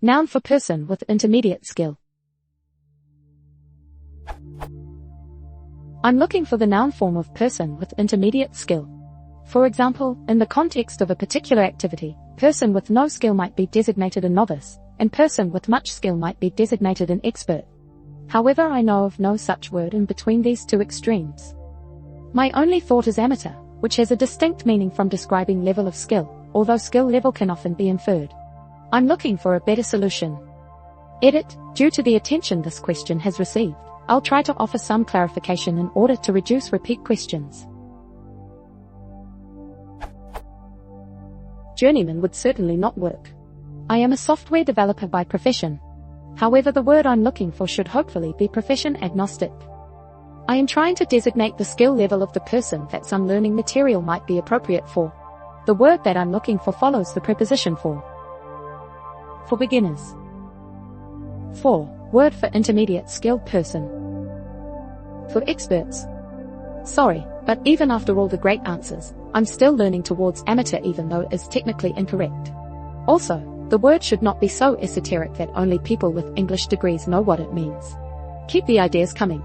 Noun for person with intermediate skill. I'm looking for the noun form of person with intermediate skill. For example, in the context of a particular activity, person with no skill might be designated a novice, and person with much skill might be designated an expert. However, I know of no such word in between these two extremes. My only thought is amateur, which has a distinct meaning from describing level of skill, although skill level can often be inferred. I'm looking for a better solution. Edit. Due to the attention this question has received, I'll try to offer some clarification in order to reduce repeat questions. Journeyman would certainly not work. I am a software developer by profession. However, the word I'm looking for should hopefully be profession agnostic. I am trying to designate the skill level of the person that some learning material might be appropriate for. The word that I'm looking for follows the preposition for. For beginners. 4. Word for intermediate skilled person. For experts. Sorry, but even after all the great answers, I'm still leaning towards amateur even though it is technically incorrect. Also, the word should not be so esoteric that only people with English degrees know what it means. Keep the ideas coming.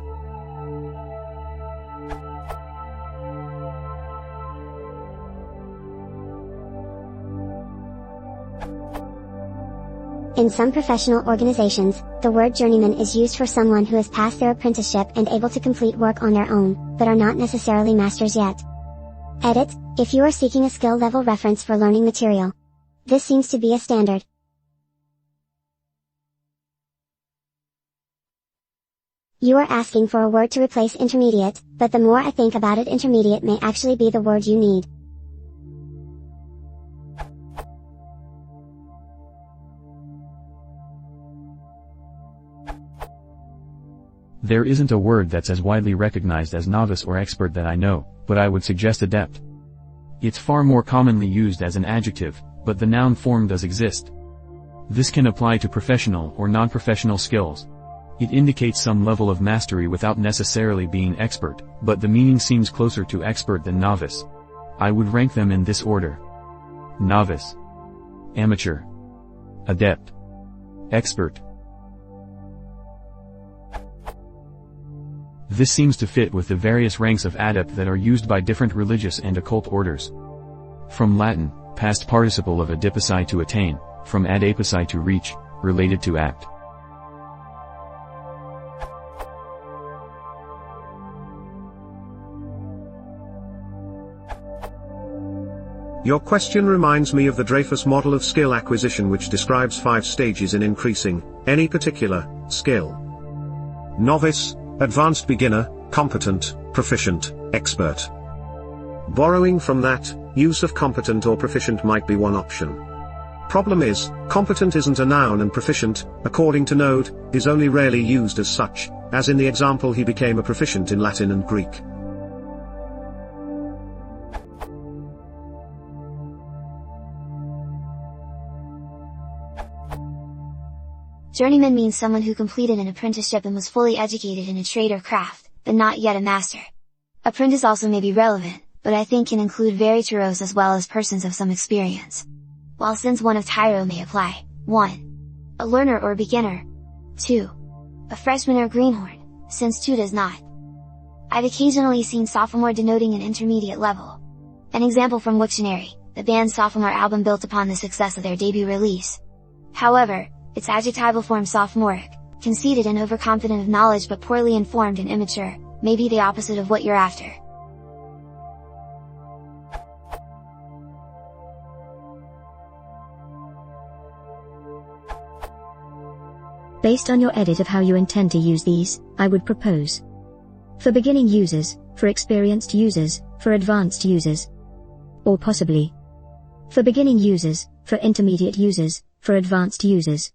In some professional organizations, the word journeyman is used for someone who has passed their apprenticeship and able to complete work on their own, but are not necessarily masters yet. Edit. If you are seeking a skill level reference for learning material, this seems to be a standard. You are asking for a word to replace intermediate, but the more I think about it, intermediate may actually be the word you need. There isn't a word that's as widely recognized as novice or expert that I know, but I would suggest adept. It's far more commonly used as an adjective, but the noun form does exist. This can apply to professional or non-professional skills. It indicates some level of mastery without necessarily being expert, but the meaning seems closer to expert than novice. I would rank them in this order: novice, amateur, adept, expert. This seems to fit with the various ranks of adept that are used by different religious and occult orders. From Latin, past participle of adiposi to attain, from adiposi to reach, related to act. Your question reminds me of the Dreyfus model of skill acquisition, which describes 5 stages in increasing any particular skill: novice, advanced beginner, competent, proficient, expert. Borrowing from that, use of competent or proficient might be one option. Problem is, competent isn't a noun and proficient, according to Node, is only rarely used as such, as in the example he became a proficient in Latin and Greek. Journeyman means someone who completed an apprenticeship and was fully educated in a trade or craft, but not yet a master. Apprentice also may be relevant, but I think can include verituros as well as persons of some experience. While since one of tyro may apply: 1. A learner or beginner. 2. A freshman or greenhorn, since 2 does not. I've occasionally seen sophomore denoting an intermediate level. An example from Wiktionary, the band's sophomore album built upon the success of their debut release. However, its adjectival form sophomoric, conceited and overconfident of knowledge but poorly informed and immature, may be the opposite of what you're after. Based on your edit of how you intend to use these, I would propose: for beginning users, for experienced users, for advanced users. Or possibly: for beginning users, for intermediate users, for advanced users.